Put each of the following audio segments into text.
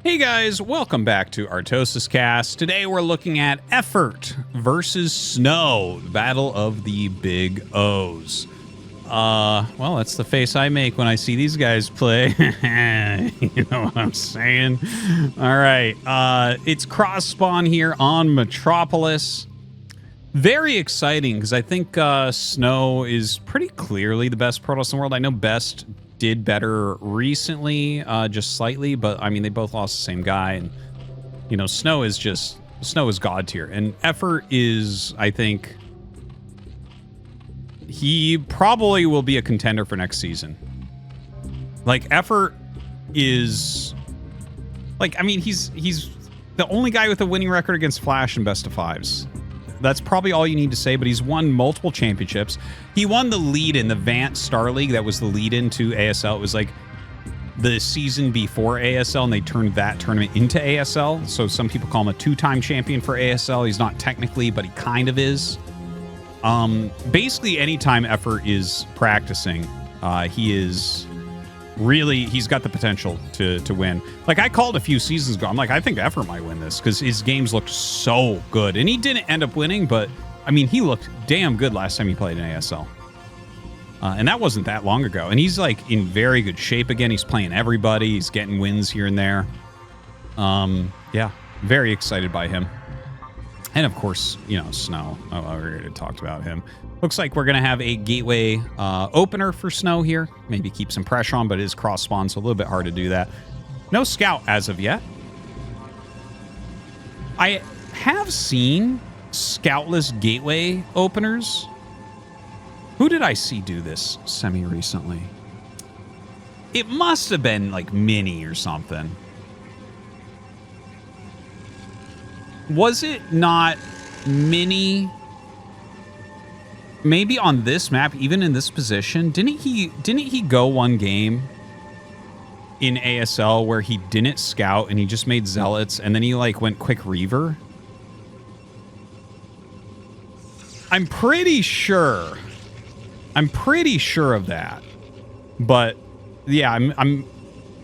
Hey guys, welcome back to ArtosisCasts. Today we're looking at Effort versus Snow, the battle of the big O's. Well, that's the face I make when I see these guys play. You know what I'm saying? All right, it's cross spawn here on Metropolis. Very exciting because I think Snow is pretty clearly the best Protoss in the world. I know Best did better recently, just slightly, but I mean they both lost the same guy, and you know Snow is god tier, and Effort is, I think, he probably will be a contender for next season. Like Effort is, like, I mean he's the only guy with a winning record against Flash in best of fives. That's probably all you need to say, but he's won multiple championships. He won the lead in the Vant Star League. That was the lead into ASL. It was like the season before ASL, and they turned that tournament into ASL. So some people call him a two-time champion for ASL. He's not technically, but he kind of is. Basically, anytime Effort is practicing, he is really, he's got the potential to win. Like I called a few seasons ago, I'm like, I think Effort might win this because his games looked so good, and he didn't end up winning, but I mean he looked damn good last time he played in ASL, and that wasn't that long ago, and he's like in very good shape again. He's playing everybody, he's getting wins here and there. Yeah, very excited by him. And of course, you know, Snow. Oh, I already talked about him. Looks like we're going to have a gateway opener for Snow here. Maybe keep some pressure on, but it is cross spawn, so a little bit hard to do that. No scout as of yet. I have seen scoutless gateway openers. Who did I see do this semi-recently? It must have been like Mini or something. Was it not Mini? Maybe on this map, even in this position, didn't he go one game in ASL where he didn't scout and he just made zealots and then he like went quick Reaver? I'm pretty sure of that. But yeah, I'm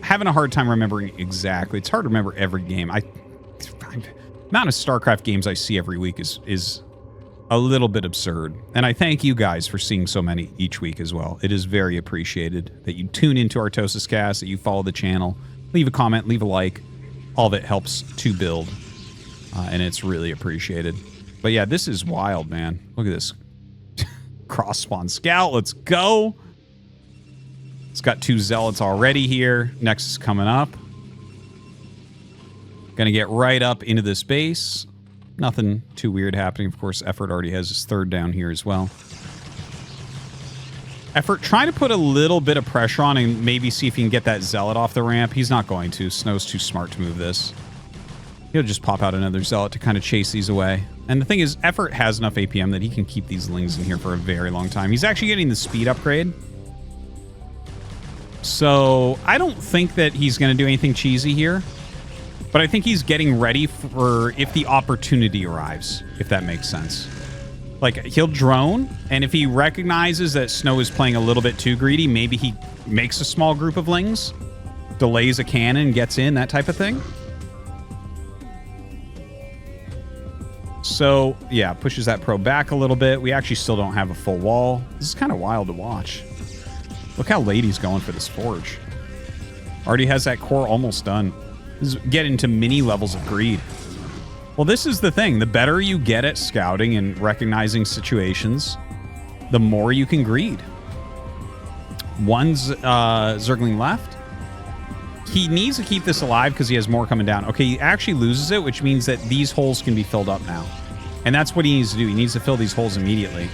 having a hard time remembering exactly. It's hard to remember every game. Amount of StarCraft games I see every week is a little bit absurd. And I thank you guys for seeing so many each week as well. It is very appreciated that you tune into ArtosisCasts, that you follow the channel, leave a comment, leave a like. All of it helps to build, and it's really appreciated. But yeah, this is wild, man. Look at this. Cross spawn scout, let's go. It's got 2 zealots already here. Next is coming up. Gonna get right up into this base. Nothing too weird happening. Of course, Effort already has his third down here as well. Effort trying to put a little bit of pressure on and maybe see if he can get that zealot off the ramp. He's not going to. Snow's too smart to move this. He'll just pop out another zealot to kind of chase these away. And the thing is, Effort has enough APM that he can keep these lings in here for a very long time. He's actually getting the speed upgrade. So I don't think that he's going to do anything cheesy here. But I think he's getting ready for if the opportunity arrives, if that makes sense. Like, he'll drone, and if he recognizes that Snow is playing a little bit too greedy, maybe he makes a small group of lings, delays a cannon, gets in, that type of thing. So, yeah, pushes that pro back a little bit. We actually still don't have a full wall. This is kind of wild to watch. Look how late he's going for this forge. Already has that core almost done. Get into mini levels of greed. Well, this is the thing. The better you get at scouting and recognizing situations, the more you can greed. One's Zergling left. He needs to keep this alive because he has more coming down. Okay, he actually loses it, which means that these holes can be filled up now. And that's what he needs to do. He needs to fill these holes immediately.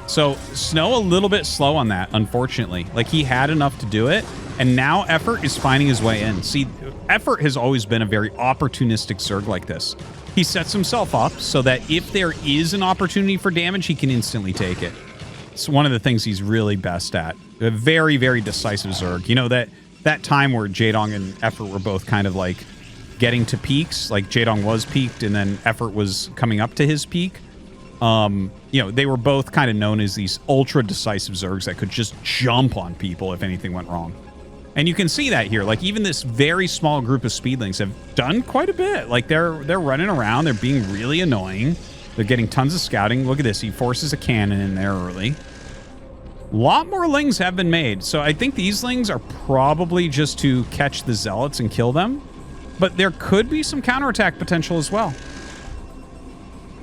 So, Snow a little bit slow on that, unfortunately. Like, he had enough to do it, and now Effort is finding his way in. See, Effort has always been a very opportunistic Zerg like this. He sets himself up so that if there is an opportunity for damage, he can instantly take it. It's one of the things he's really best at. A very, very decisive Zerg. You know, that time where Jaedong and Effort were both kind of like getting to peaks, like Jaedong was peaked and then Effort was coming up to his peak. You know, they were both kind of known as these ultra decisive Zergs that could just jump on people if anything went wrong. And you can see that here. Like, even this very small group of speedlings have done quite a bit. Like, they're running around. They're being really annoying. They're getting tons of scouting. Look at this. He forces a cannon in there early. A lot more lings have been made. So I think these lings are probably just to catch the zealots and kill them. But there could be some counterattack potential as well.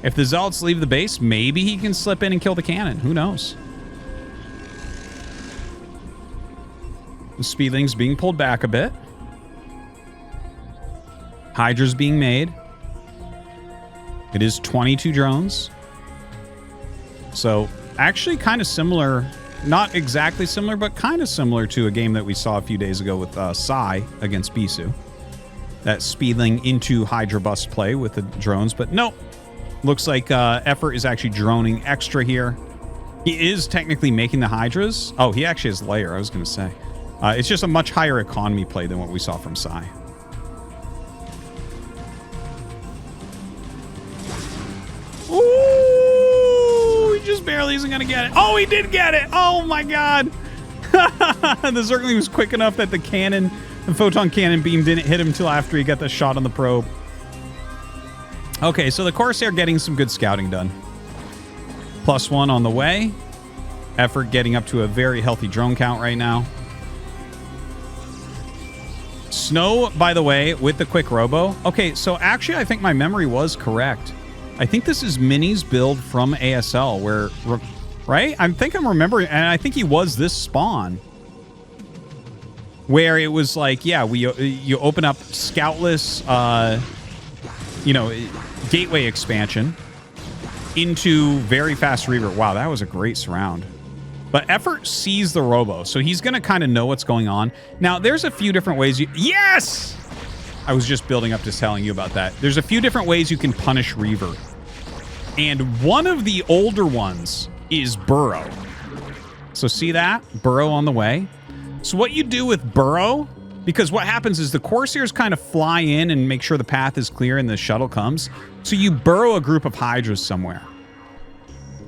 If the zealots leave the base, maybe he can slip in and kill the cannon. Who knows? The speedlings being pulled back a bit. Hydra's being made. It is 22 drones. So actually kind of similar, not exactly similar, but kind of similar to a game that we saw a few days ago with Sai against Bisu. That speedling into Hydra bust play with the drones, but nope. Looks like Effort is actually droning extra here. He is technically making the Hydras. Oh, he actually has layer, I was going to say. It's just a much higher economy play than what we saw from Sai. Ooh, he just barely isn't going to get it. Oh, he did get it. Oh, my God. The Zergling was quick enough that the cannon, the photon cannon beam didn't hit him until after he got the shot on the probe. Okay, so the Corsair getting some good scouting done. +1 on the way. Effort getting up to a very healthy drone count right now. Snow, by the way, with the quick robo. Okay, so actually I think my memory was correct. I think this is Mini's build from ASL where, right? I think I'm remembering, and I think he was this spawn. Where it was like, yeah, you open up scoutless, you know, gateway expansion into very fast Reaver. Wow, that was a great surround. But Effort sees the robo, so he's going to kind of know what's going on. Now, there's a few different ways you... Yes! I was just building up to telling you about that. There's a few different ways you can punish Reaver. And one of the older ones is Burrow. So see that? Burrow on the way. So what you do with Burrow... Because what happens is the Corsairs kind of fly in and make sure the path is clear and the shuttle comes. So you burrow a group of Hydras somewhere.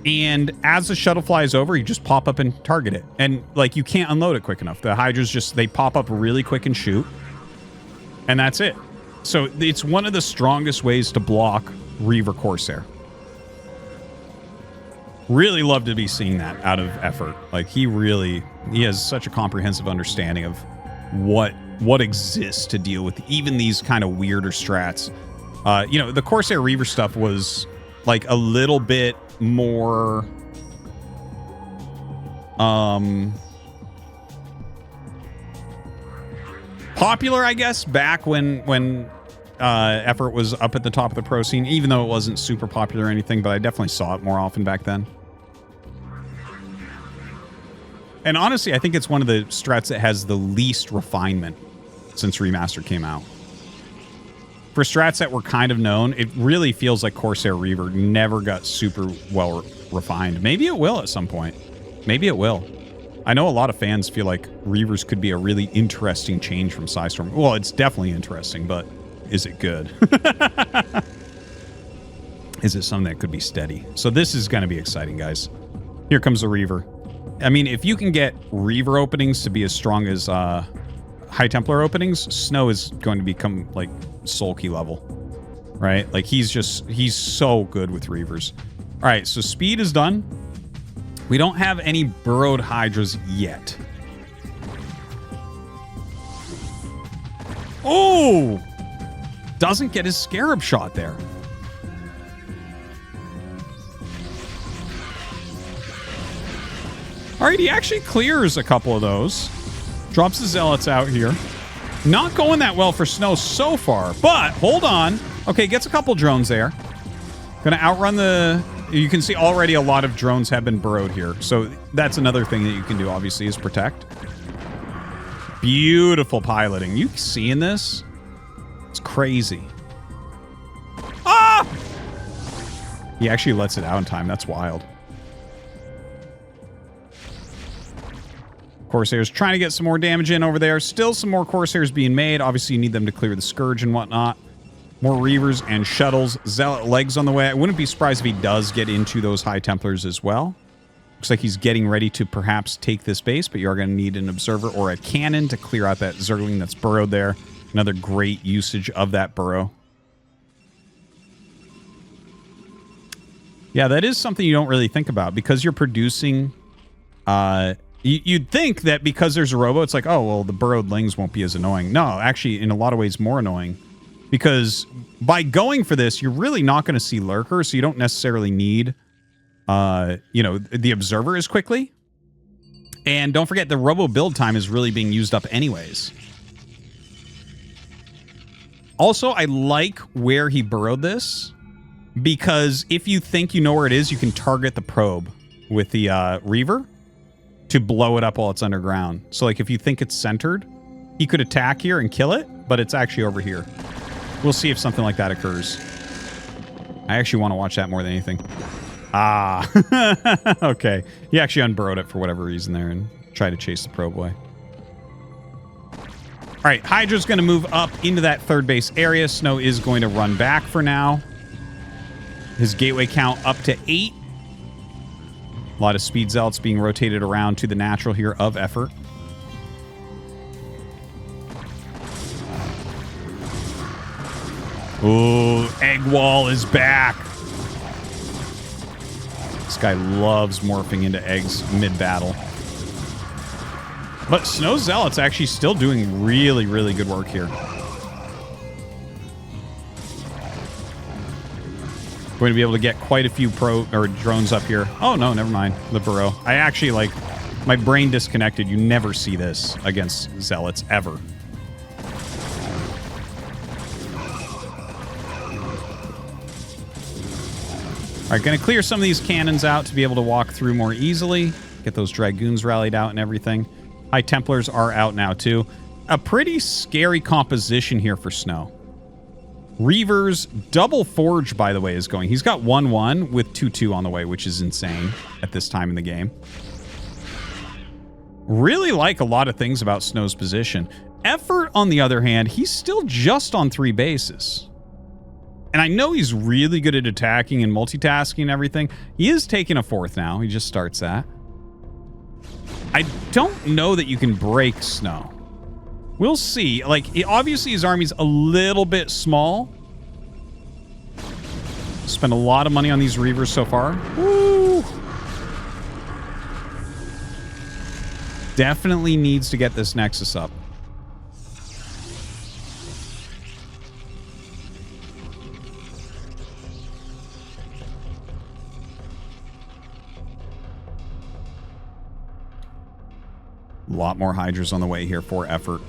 And as the shuttle flies over, you just pop up and target it. And, like, you can't unload it quick enough. The Hydras just, they pop up really quick and shoot. And that's it. So it's one of the strongest ways to block Reaver Corsair. Really love to be seeing that out of Effort. Like, he has such a comprehensive understanding of what exists to deal with even these kind of weirder strats. You know, the Corsair Reaver stuff was like a little bit more popular, I guess, back when Effort was up at the top of the pro scene, even though it wasn't super popular or anything, but I definitely saw it more often back then. And honestly, I think it's one of the strats that has the least refinement since Remastered came out. For strats that were kind of known, it really feels like Corsair Reaver never got super well refined. Maybe it will at some point. Maybe it will. I know a lot of fans feel like Reavers could be a really interesting change from Psystorm. Well, it's definitely interesting, but is it good? Is it something that could be steady? So this is going to be exciting, guys. Here comes the Reaver. I mean, if you can get Reaver openings to be as strong as High Templar openings, Snow is going to become, like, sulky level. Right? Like, he's so good with Reavers. All right, so speed is done. We don't have any burrowed Hydras yet. Oh! Doesn't get his Scarab shot there. All right, he actually clears a couple of those. Drops the Zealots out here. Not going that well for Snow so far, but hold on. Okay, gets a couple drones there. Gonna outrun the... You can see already a lot of drones have been burrowed here. So that's another thing that you can do, obviously, is protect. Beautiful piloting. You seeing this? It's crazy. Ah! He actually lets it out in time. That's wild. Corsairs trying to get some more damage in over there. Still some more Corsairs being made. Obviously, you need them to clear the Scourge and whatnot. More Reavers and shuttles. Zealot legs on the way. I wouldn't be surprised if he does get into those High Templars as well. Looks like he's getting ready to perhaps take this base, but you are going to need an observer or a cannon to clear out that Zergling that's burrowed there. Another great usage of that burrow. Yeah, that is something you don't really think about because you're producing... You'd think that because there's a robo, it's like, oh, well, the burrowed lings won't be as annoying. No, actually, in a lot of ways, more annoying. Because by going for this, you're really not going to see lurkers, so you don't necessarily need, you know, the observer as quickly. And don't forget, the robo build time is really being used up anyways. Also, I like where he burrowed this, because if you think you know where it is, you can target the probe with the Reaver to blow it up while it's underground. So, like, if you think it's centered, he could attack here and kill it, but it's actually over here. We'll see if something like that occurs. I actually want to watch that more than anything. Ah. Okay. He actually unburrowed it for whatever reason there and tried to chase the probe away. All right, Hydra's going to move up into that third base area. Snow is going to run back for now. His gateway count up to 8. A lot of speed zealots being rotated around to the natural here of effort. Ooh, egg wall is back. This guy loves morphing into eggs mid-battle. But Snow Zealot's actually still doing really, really good work here. Going to be able to get quite a few drones up here. Oh, no, never mind. The burrow. I actually, like, my brain disconnected. You never see this against Zealots, ever. All right, going to clear some of these cannons out to be able to walk through more easily. Get those Dragoons rallied out and everything. High Templars are out now, too. A pretty scary composition here for Snow. Reaver's double forge, by the way, is going. He's got 1-1 with 2-2 on the way, which is insane at this time in the game. Really like a lot of things about Snow's position. Effort, on the other hand, he's still just on 3 bases. And I know he's really good at attacking and multitasking and everything. He is taking a 4th now. He just starts that. I don't know that you can break Snow. We'll see. Like, obviously his army's a little bit small. Spent a lot of money on these Reavers so far. Woo! Definitely needs to get this Nexus up. A lot more Hydras on the way here for effort.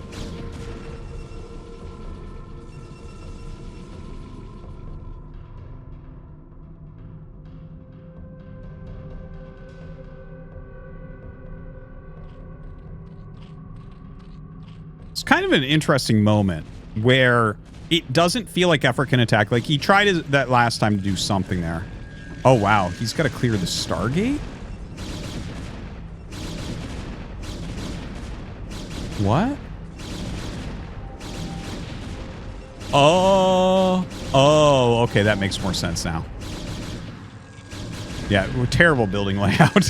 It's kind of an interesting moment where it doesn't feel like effort can attack. Like, he tried that last time to do something there. Oh, wow. He's got to clear the Stargate? What? Oh, okay, that makes more sense now. Yeah, terrible building layout.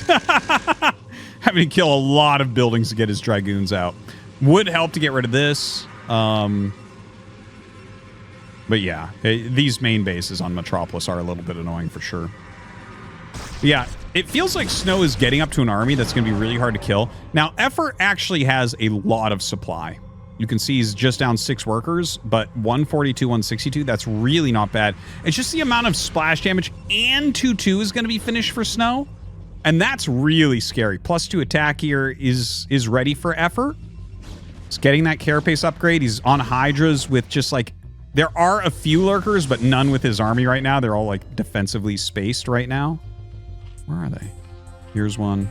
Having to kill a lot of buildings to get his Dragoons out. Would help to get rid of this. But yeah, these main bases on Metropolis are a little bit annoying for sure. Yeah, it feels like Snow is getting up to an army that's going to be really hard to kill. Now, Effort actually has a lot of supply. You can see he's just down 6 workers, but 142, 162, that's really not bad. It's just the amount of splash damage and 2-2 is going to be finished for Snow. And that's really scary. +2 attack here is ready for Effort. He's getting that carapace upgrade. He's on Hydras with just like... There are a few lurkers, but none with his army right now. They're all like defensively spaced right now. Where are they? Here's one.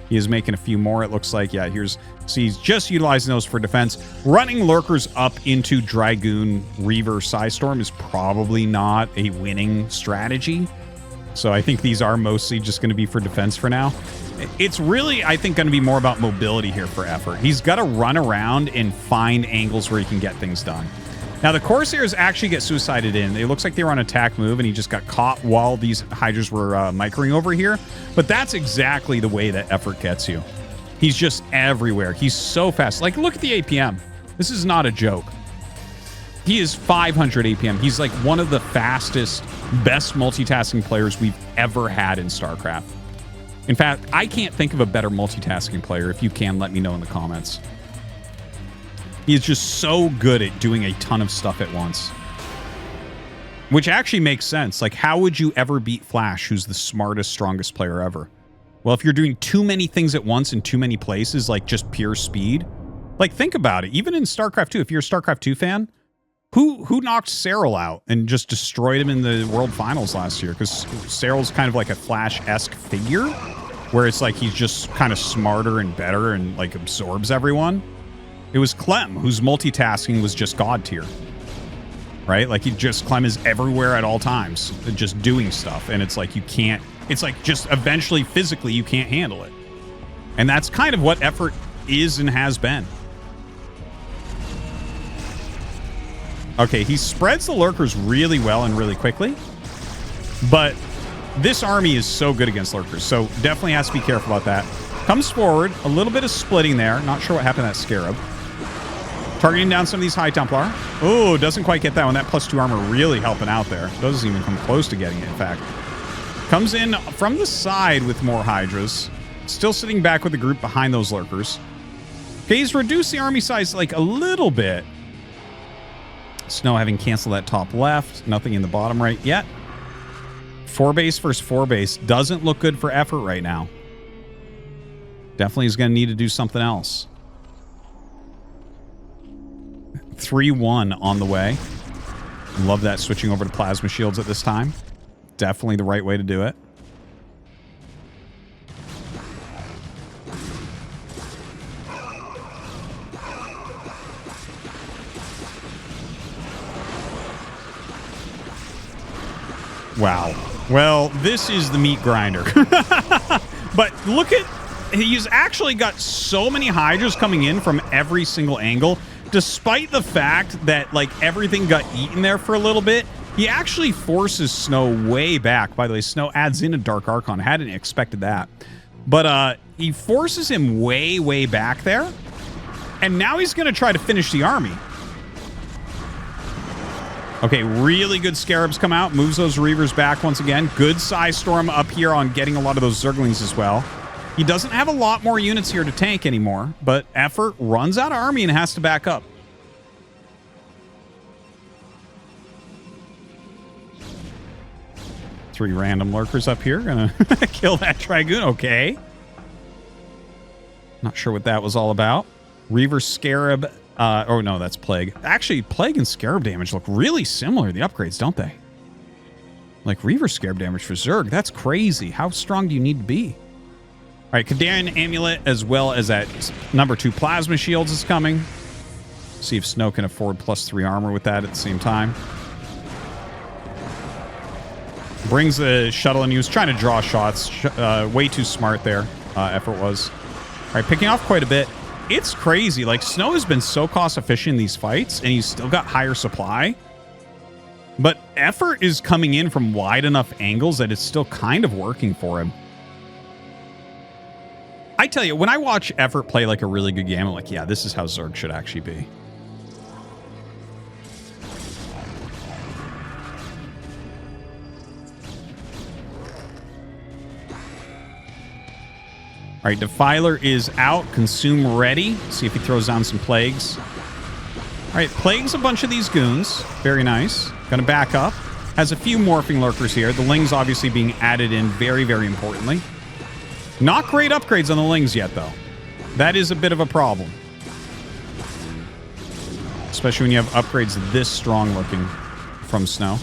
He is making a few more, it looks like. Yeah, here's... See, he's just utilizing those for defense. Running lurkers up into Dragoon Reaver Psystorm is probably not a winning strategy. So I think these are mostly just going to be for defense for now. It's really, I think, going to be more about mobility here for Effort. He's got to run around and find angles where he can get things done. Now, the Corsairs actually get suicided in. It looks like they were on attack move, and he just got caught while these Hydras were microing over here. But that's exactly the way that effort gets you. He's just everywhere. He's so fast. Like, look at the APM. This is not a joke. He is 500 APM. He's like one of the fastest, best multitasking players we've ever had in StarCraft. In fact, I can't think of a better multitasking player. If you can, let me know in the comments. He is just so good at doing a ton of stuff at once. Which actually makes sense. Like, how would you ever beat Flash, who's the smartest, strongest player ever? Well, if you're doing too many things at once in too many places, like just pure speed. Like, think about it. Even in StarCraft 2, if you're a StarCraft 2 fan, who knocked Cyril out and just destroyed him in the World Finals last year? Because Cyril's kind of like a Flash-esque figure, where it's like he's just kind of smarter and better and like absorbs everyone. It was Clem, whose multitasking was just God tier. Right? Like, Clem is everywhere at all times, just doing stuff. And it's like you can't, it's like just eventually physically you can't handle it. And that's kind of what effort is and has been. Okay, he spreads the lurkers really well and really quickly. But this army is so good against lurkers, so definitely has to be careful about that. Comes forward, a little bit of splitting there. Not sure what happened to that Scarab. Targeting down some of these High Templar. Oh, doesn't quite get that one. That +2 armor really helping out there. Doesn't even come close to getting it, in fact. Comes in from the side with more Hydras. Still sitting back with the group behind those lurkers. Okay, he's reduced the army size like a little bit. Snow having canceled that top left. Nothing in the bottom right yet. 4 base versus 4 base. Doesn't look good for effort right now. Definitely is going to need to do something else. 3-1 on the way. Love that, switching over to plasma shields at this time. Definitely the right way to do it. Wow. Well, this is the meat grinder. But look at... He's actually got so many Hydras coming in from every single angle. Despite the fact that, like, everything got eaten there for a little bit, he actually forces Snow way back. By the way, Snow adds in a Dark Archon. Hadn't expected that. But he forces him way, way back there. And now he's going to try to finish the army. Okay, really good Scarabs come out. Moves those Reavers back once again. Good Psy Storm up here on getting a lot of those Zerglings as well. He doesn't have a lot more units here to tank anymore, but effort runs out of army and has to back up. Three random lurkers up here. Gonna kill that Dragoon. Okay. Not sure what that was all about. Reaver Scarab. Oh, no, that's Plague. Actually, Plague and Scarab damage look really similar, the upgrades, don't they? Like, Reaver Scarab damage for Zerg. That's crazy. How strong do you need to be? All right, Kadarian Amulet, as well as that #2 Plasma Shields is coming. See if Snow can afford +3 armor with that at the same time. Brings the shuttle, and he was trying to draw shots. Way too smart there, effort was. All right, picking off quite a bit. It's crazy. Like, Snow has been so cost-efficient in these fights, and he's still got higher supply. But effort is coming in from wide enough angles that it's still kind of working for him. I tell you, when I watch effort play like a really good game, I'm like, yeah, this is how Zerg should actually be. All right, Defiler is out. Consume ready. See if he throws down some Plagues. All right, Plagues a bunch of these goons. Very nice. Gonna back up. Has a few morphing lurkers here. The Lings obviously being added in very, very importantly. Not great upgrades on the Lings yet, though. That is a bit of a problem. Especially when you have upgrades this strong looking from Snow.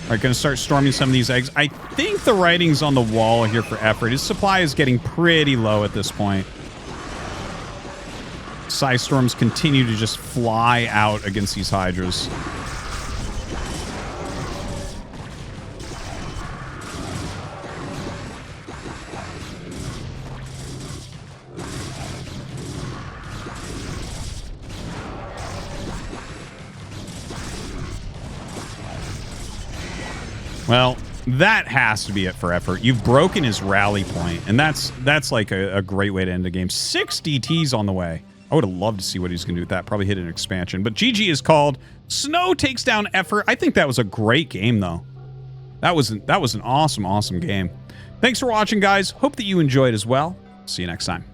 All right, going to start storming some of these eggs. I think the writing's on the wall here for effort. His supply is getting pretty low at this point. Psy Storms continue to just fly out against these Hydras. Well, that has to be it for effort. You've broken his rally point, and that's like a great way to end the game. 6 DTs on the way. I would have loved to see what he's going to do with that. Probably hit an expansion. But GG is called. Snow takes down effort. I think that was a great game, though. That was an awesome, awesome game. Thanks for watching, guys. Hope that you enjoyed as well. See you next time.